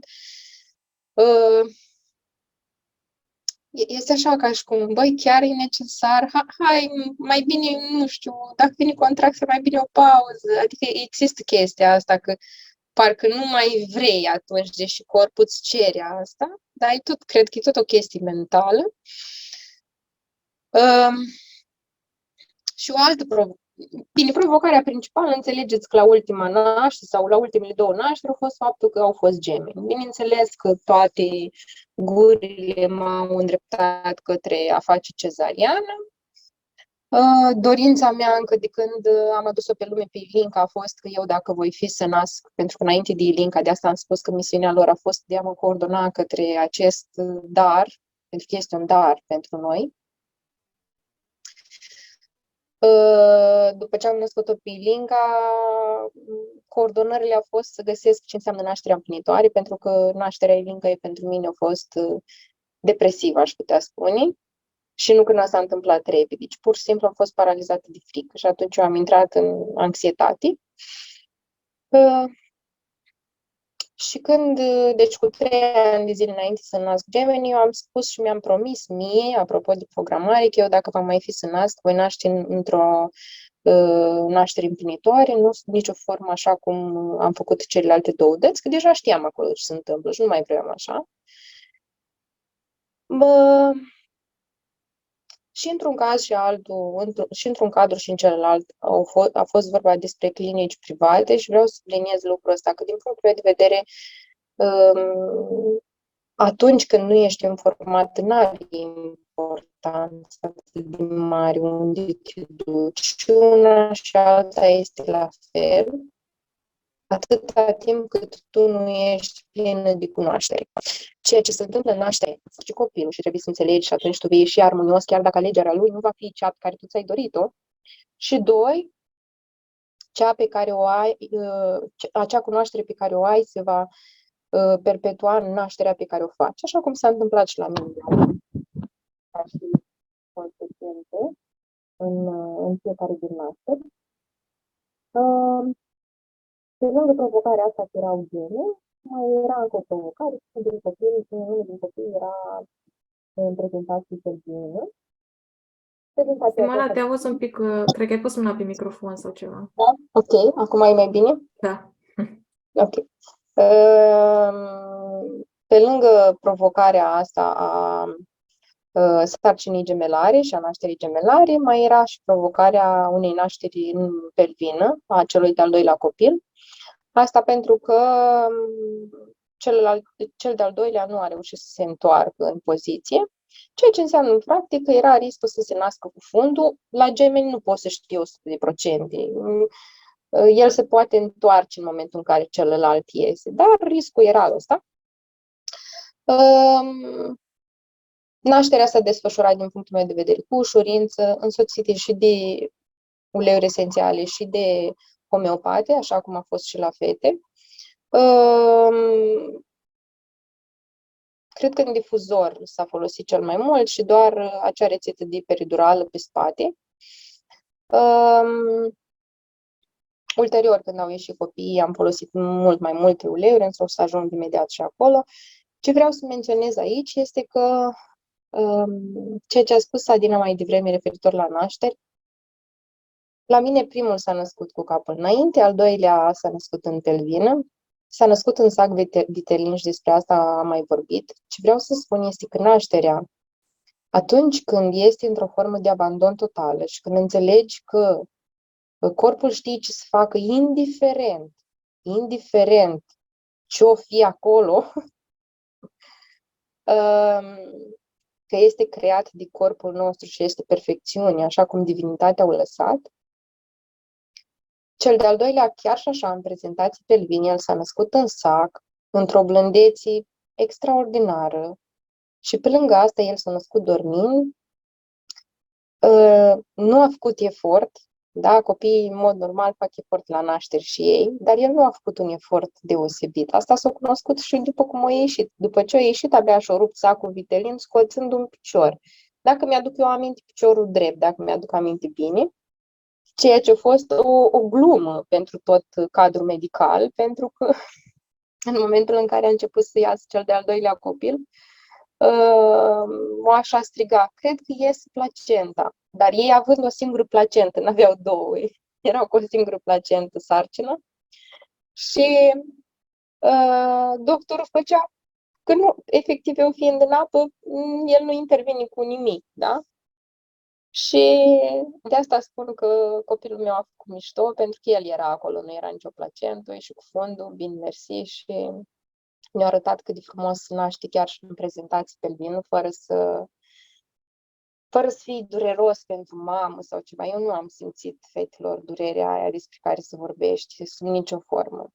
este așa ca și cum, băi, chiar e necesar, hai, mai bine, nu știu, dacă vine contracția, mai bine o pauză. Adică există chestia asta, că parcă nu mai vrei atunci, deși corpul îți cere asta, dar cred că e tot o chestie mentală. Și o altă provocare. Bine, provocarea principală, înțelegeți că la ultima naștere sau la ultimele 2 nașteri a fost faptul că au fost gemeni. Bineînțeles că toate gurile m-au îndreptat către a face cezariană. Dorința mea încă de când am adus-o pe lume pe Ilinca a fost că eu, dacă voi fi să nasc, pentru că înainte de Ilinca, de asta am spus că misiunea lor a fost de a mă coordona către acest dar, pentru că este un dar pentru noi. După ce am născut-o pe Ilinca, coordonările au fost să găsesc ce înseamnă nașterea împlinitoare, pentru că nașterea Ilinca pentru mine a fost depresivă, aș putea spune. Și nu când s-a întâmplat repede. Deci pur și simplu am fost paralizată de frică și atunci eu am intrat în anxietate. Și deci cu 3 ani de zile înainte să nasc gemeni, eu am spus și mi-am promis mie, apropo de programare, că eu dacă va mai fi să nasc, voi naște într-o naștere împlinitoare, nu nicio formă așa cum am făcut celelalte 2 dăți, că deja știam acolo ce se întâmplă și nu mai vreau așa. Și într-un caz și altul, și într-un cadru și în celălalt, a fost vorba despre clinici private și vreau să subliniez lucrul ăsta, că din punctul meu de vedere, atunci când nu ești informat, n-are importanță atât de mare unde te duci. Și una și alta este la fel, atâta timp cât tu nu ești plină de cunoaștere. Ceea ce se întâmplă în naștere și copilul și trebuie să înțelegi și atunci tu vei ieși armonios, chiar dacă alegerea lui nu va fi cea pe care tu ți-ai dorit-o. Și doi, cea pe care o ai, acea cunoaștere pe care o ai se va perpetua în nașterea pe care o faci. Așa cum s-a întâmplat și la mine. Ca și consecvente în fiecare din nașteri. Pe lângă provocarea asta că erau gene, mai era încă o provocare. Unul din copii era în prezentații pelvină. Simona, te auzi un pic, cred că ai pus mâna pe microfon sau ceva. Da? Ok, acum e mai bine? Da. Ok. Pe lângă provocarea asta a sarcinii gemelare și a nașterii gemelare, mai era și provocarea unei nașteri în pelvină a celui de-al doilea copil. Asta pentru că cel de-al doilea nu a reușit să se întoarcă în poziție, ceea ce înseamnă în practică era riscul să se nască cu fundul. La gemeni nu poți să știi 100%. El se poate întoarce în momentul în care celălalt iese, dar riscul era ăsta. Nașterea s-a desfășurat din punctul meu de vedere cu ușurință, însoțite și de uleiuri esențiale și de homeopate, așa cum a fost și la fete. Cred că în difuzor s-a folosit cel mai mult și doar acea rețetă de peridurală pe spate. Ulterior, când au ieșit copiii, am folosit mult mai multe uleiuri, însă o să ajung imediat și acolo. Ce vreau să menționez aici este că ceea ce a spus Adina mai devreme referitor la nașteri, la mine primul s-a născut cu capul înainte, al doilea s-a născut în pelvină, s-a născut în sac vitelin și despre asta am mai vorbit. Ce vreau să spun este că nașterea, atunci când este într-o formă de abandon total și când înțelegi că corpul știe ce să facă indiferent ce-o fi acolo, că este creat de corpul nostru și este perfecțiune, așa cum divinitatea o lăsat. Cel de-al doilea, chiar și așa, în prezentații pelvine, el s-a născut în sac, într-o blândețe extraordinară și pe lângă asta el s-a născut dormind, nu a făcut efort, da? Copiii în mod normal fac efort la naștere și ei, dar el nu a făcut un efort deosebit. Asta s-a cunoscut și după cum a ieșit. După ce a ieșit, abia și-a rupt sacul vitelin scoțând un picior. Dacă mi-aduc eu aminte, piciorul drept, dacă mi-aduc aminte bine, ceea ce a fost o glumă pentru tot cadrul medical, pentru că în momentul în care a început să iasă cel de-al doilea copil, moașa striga, cred că iese placenta. Dar ei având o singură placentă, n-aveau două, erau cu o singură placentă sarcină. Și doctorul făcea că nu, efectiv, eu fiind în apă, el nu intervine cu nimic, da? Și de asta spun că copilul meu a făcut mișto, pentru că el era acolo, nu era nicio placentă, și cu fondul, bine mersi, și mi-a arătat cât de frumos se naște chiar și în prezentații pelvină, fără să fie dureros pentru mamă sau ceva. Eu nu am simțit, fetelor, durerea aia despre care se vorbește sub nicio formă.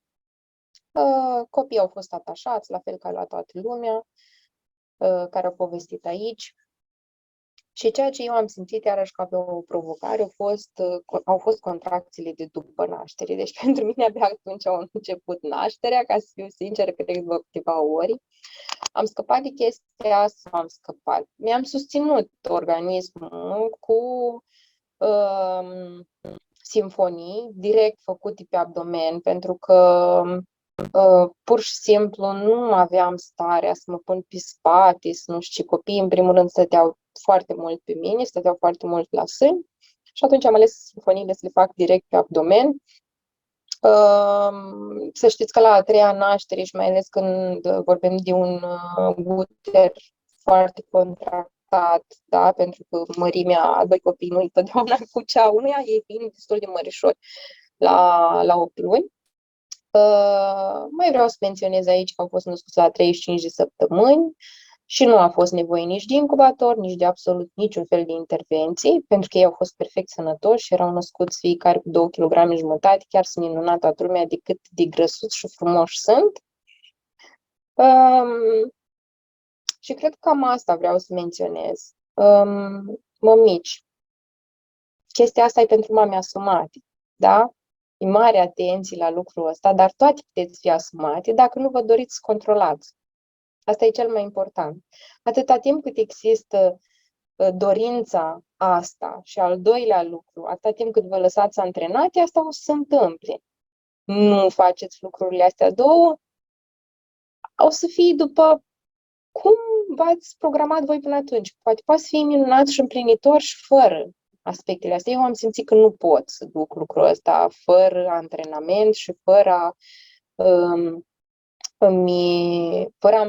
Copiii au fost atașați, la fel ca la toată lumea, care au povestit aici. Și ceea ce eu am simțit, iarăși ca pe o provocare, au fost contracțiile de după naștere. Deci pentru mine abia atunci au început nașterea, ca să fiu sinceră, cred că câteva ori. Am scăpat de chestia asta, mi-am susținut organismul cu simfonii direct făcute pe abdomen, pentru că pur și simplu nu aveam starea să mă pun pe spate, să nu știu ce. Copiii, în primul rând, stăteau foarte mult pe mine, stăteau foarte mult la sân și atunci am ales simfoniile să le fac direct pe abdomen. Să știți că la a treia naștere și mai ales când vorbim de un uter foarte contractat, da? Pentru că mărimea a doi copii nu întotdeauna cu cea unuia, ei fiind destul de mărișori la 8 luni. Mai vreau să menționez aici că au fost născuți la 35 de săptămâni. Și nu a fost nevoie nici de incubator, nici de absolut niciun fel de intervenții, pentru că ei au fost perfect sănătoși și erau născuți fiecare cu 2,5 kg. Chiar sunt minunat toată lumea de cât de grăsuți și frumoși sunt. Și cred că cam asta vreau să menționez. Mămici, chestia asta e pentru mame asumate, da? E mare atenție la lucrul ăsta, dar toate puteți fi asumate dacă nu vă doriți să controlați. Asta e cel mai important. Atâta timp cât există dorința asta și al doilea lucru, atâta timp cât vă lăsați antrenate, asta o să se întâmple. Nu faceți lucrurile astea două, o să fie după cum v-ați programat voi până atunci. Poate să fie minunat și împlinitor și fără aspectele astea. Eu am simțit că nu pot să duc lucrul ăsta fără antrenament și fără fără a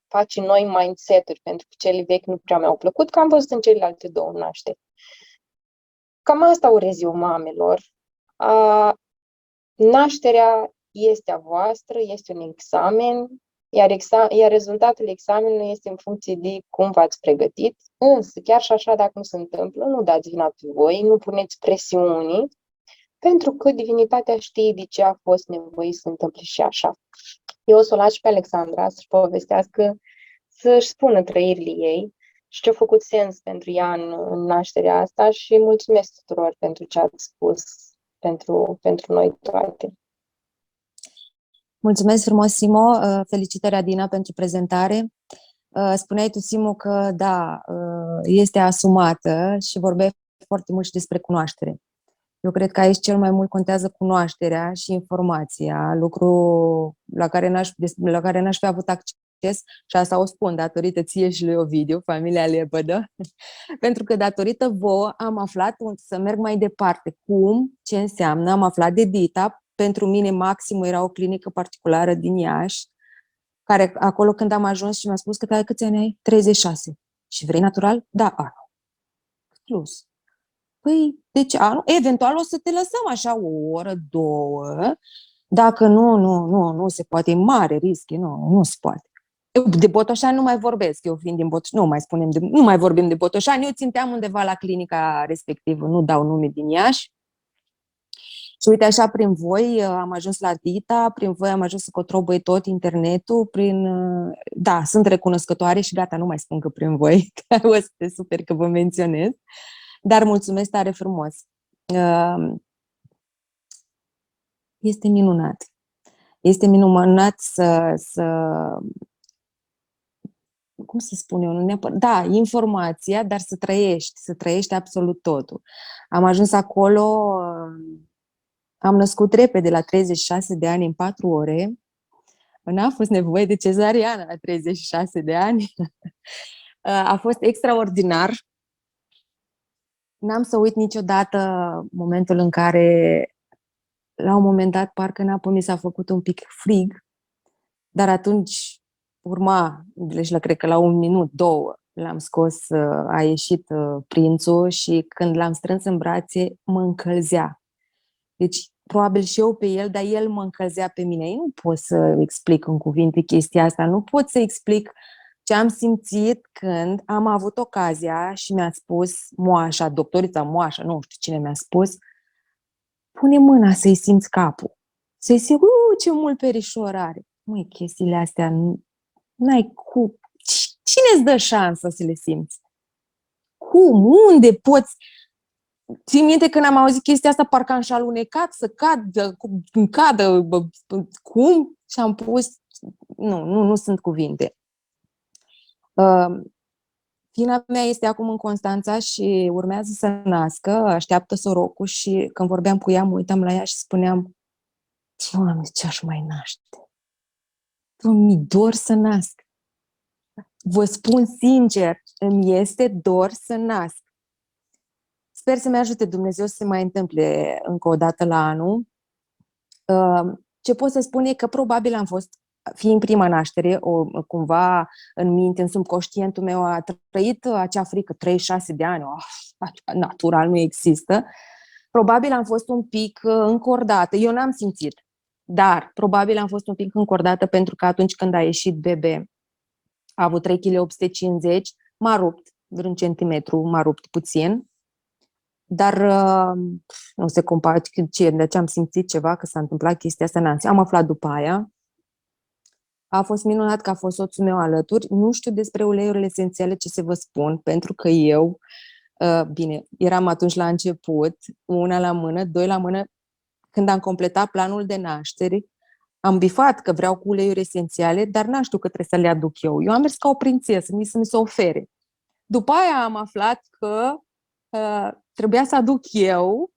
face noi mindset-uri, pentru că cele vechi nu prea mi-au plăcut, că am văzut în celelalte două nașteri. Cam asta urez eu mamelor. Nașterea este a voastră, este un examen, iar rezultatul examenului este în funcție de cum v-ați pregătit. Însă, chiar și așa, dacă nu se întâmplă, nu dați vina pe voi, nu puneți presiuni, pentru că divinitatea știe de ce a fost nevoie să se întâmple și așa. Eu o să o las și pe Alexandra să-și povestească, să-și spună trăirile ei și ce a făcut sens pentru ea în nașterea asta și mulțumesc tuturor pentru ce ați spus pentru noi toate. Mulțumesc frumos, Simo. Felicitări, Adina, pentru prezentare. Spuneai tu, Simo, că da, este asumată și vorbeai foarte mult și despre cunoaștere. Eu cred că aici cel mai mult contează cunoașterea și informația, lucru la care n-aș fi avut acces, și asta o spun datorită ție și lui Ovidiu, familia lepădă, pentru că datorită vouă am aflat să merg mai departe. Ce înseamnă, am aflat de Dita. Pentru mine Maximul era o clinică particulară din Iași, care acolo când am ajuns și mi-a spus că câți ani ai? 36. Și vrei natural? Da, anul. Plus. Păi, deci anul, eventual o să te lăsăm așa o oră, două, dacă nu se poate, e mare risc, nu se poate. De Botoșani nu mai vorbesc, eu fiind din Botoșani, nu mai vorbim de Botoșani, eu ținteam undeva la clinica respectivă, nu dau nume din Iași. Și uite așa, prin voi am ajuns la Dita, prin voi am ajuns să cotrobăi tot internetul, da, sunt recunoscătoare și gata, nu mai spun că prin voi, că o să te super că vă menționez, dar mulțumesc tare frumos. Este minunat. Este minunat cum să spun eu, da, informația, dar să trăiești absolut totul. Am ajuns acolo, am născut repede la 36 de ani în 4 ore, n-a fost nevoie de cezariană la 36 de ani. A fost extraordinar. N-am să uit niciodată momentul în care, la un moment dat, parcă în apă mi s-a făcut un pic frig, dar atunci urma, deci cred că la 1 minut, 2, l-am scos, a ieșit prințul și când l-am strâns în brațe, mă încălzea. Deci, probabil și eu pe el, dar el mă încălzea pe mine. Eu nu pot să explic în cuvinte chestia asta, nu pot să explic ce am simțit când am avut ocazia și mi-a spus moașa, doctorița moașa, nu știu cine mi-a spus, pune mâna să-i simți capul. Să-i simți, ce mult perișor are. Măi, chestiile astea, n-ai cum. Cine îți dă șansa să le simți? Cum? Unde poți? Ții minte când am auzit chestia asta, parcă am și alunecat să cadă, cum? Și am pus, nu sunt cuvinte. Fina mea este acum în Constanța și urmează să nască, așteaptă sorocul și când vorbeam cu ea, mă uitam la ea și spuneam, Doamne, ce aș mai naște? Mi dor să nasc. Vă spun sincer, îmi este dor să nasc. Sper să-mi ajute Dumnezeu să se mai întâmple încă o dată la anul. Ce pot să spun e că probabil am fost, fiind prima naștere, cumva în minte, în subconștientul meu a trăit acea frică, 36 de ani, natural nu există. Probabil am fost un pic încordată, eu n-am simțit, dar probabil am fost un pic încordată pentru că atunci când a ieșit bebe, a avut 3,850 kg, m-a rupt, vreun centimetru, m-a rupt puțin, dar nu se compară de ce am simțit ceva, că s-a întâmplat chestia asta, am aflat după aia. A fost minunat că a fost soțul meu alături. Nu știu despre uleiurile esențiale ce să vă spun, pentru că eu, bine, eram atunci la început, una la mână, doi la mână, când am completat planul de naștere, am bifat că vreau cu uleiuri esențiale, dar n-am știut că trebuie să le aduc eu. Eu am mers ca o prințesă, să mi se ofere. După aia am aflat că trebuia să aduc eu,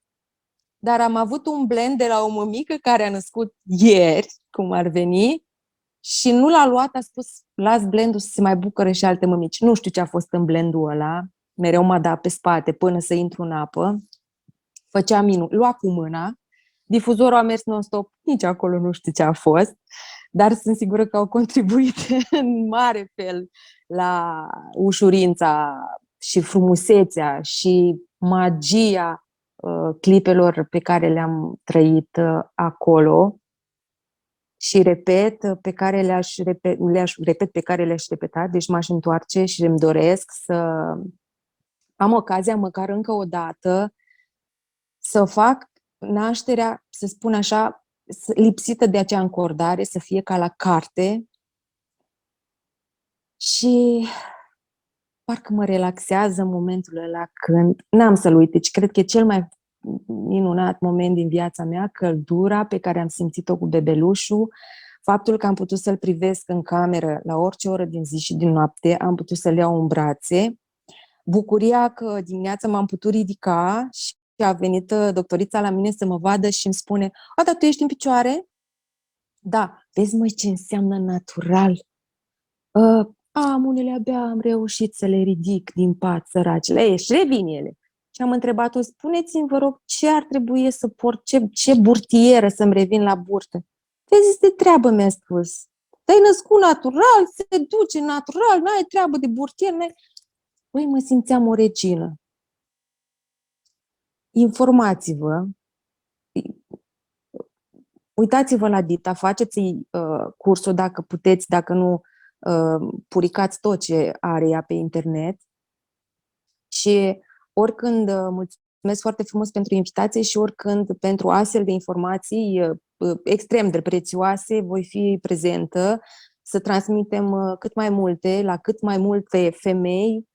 dar am avut un blend de la o mămică care a născut ieri, cum ar veni, și nu l-a luat, a spus, las blendul să se mai bucure și alte mămici. Nu știu ce a fost în blendul ăla, mereu m-a dat pe spate până să intru în apă, făcea minuni, lua cu mâna, difuzorul a mers non-stop, nici acolo nu știu ce a fost, dar sunt sigură că au contribuit în mare fel la ușurința și frumusețea și magia clipelor pe care le-am trăit acolo. Și repet, pe care le-aș repeta, deci m-aș întoarce și îmi doresc să am ocazia măcar încă o dată să fac nașterea, să spun așa, lipsită de acea încordare, să fie ca la carte și parcă mă relaxează în momentul ăla când n-am să-l uit. Deci cred că e cel mai minunat moment din viața mea, căldura pe care am simțit-o cu bebelușul, faptul că am putut să-l privesc în cameră la orice oră din zi și din noapte, am putut să-l iau în brațe, bucuria că dimineața m-am putut ridica și a venit doctorița la mine să mă vadă și îmi spune: "A, dar tu ești în picioare?" "Da." "Vezi, măi, ce înseamnă natural?" Am unele abia am reușit să le ridic din pat, săracele. Ești, revin ele. Și am întrebat-o: "Spuneți-mi, vă rog, ce ar trebui să port, ce burtieră să-mi revin la burtă?" "Vezi, este treabă," mi-a spus. "Te-ai născut natural, se duce natural, n-ai treabă de burtier." Băi, mă simțeam o regină. Informați-vă, uitați-vă la Dita, faceți cursul dacă puteți, dacă nu, puricați tot ce are ea pe internet. Și oricând, mulțumesc foarte frumos pentru invitație și oricând pentru astfel de informații extrem de prețioase, voi fi prezentă să transmitem cât mai multe, la cât mai multe femei,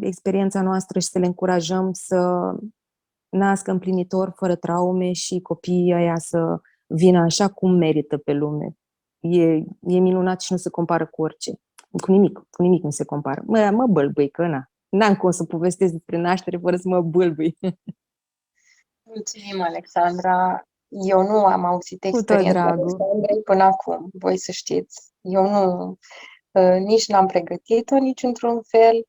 experiența noastră și să le încurajăm să nască împlinitor, fără traume și copiii ăia să vină așa cum merită pe lume. E minunat și nu se compară cu orice. Cu nimic nu se compară. Mă bălbâi, că n-am cum să povestesc despre naștere fără să mă bâlbâi. Mulțumim, Alexandra. Eu nu am auzit experiența Alexandrei până acum, voi să știți. Eu nu, nici n-am pregătit-o nici într-un fel.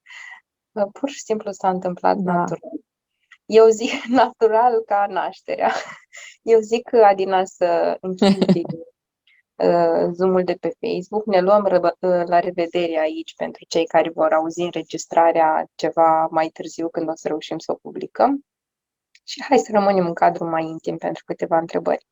Pur și simplu s-a întâmplat natural. Eu zic natural ca nașterea. Eu zic, Adina, să închidi Zoom-ul de pe Facebook. Ne luăm la revedere aici pentru cei care vor auzi înregistrarea ceva mai târziu când o să reușim să o publicăm. Și hai să rămânem în cadrul mai intim pentru câteva întrebări.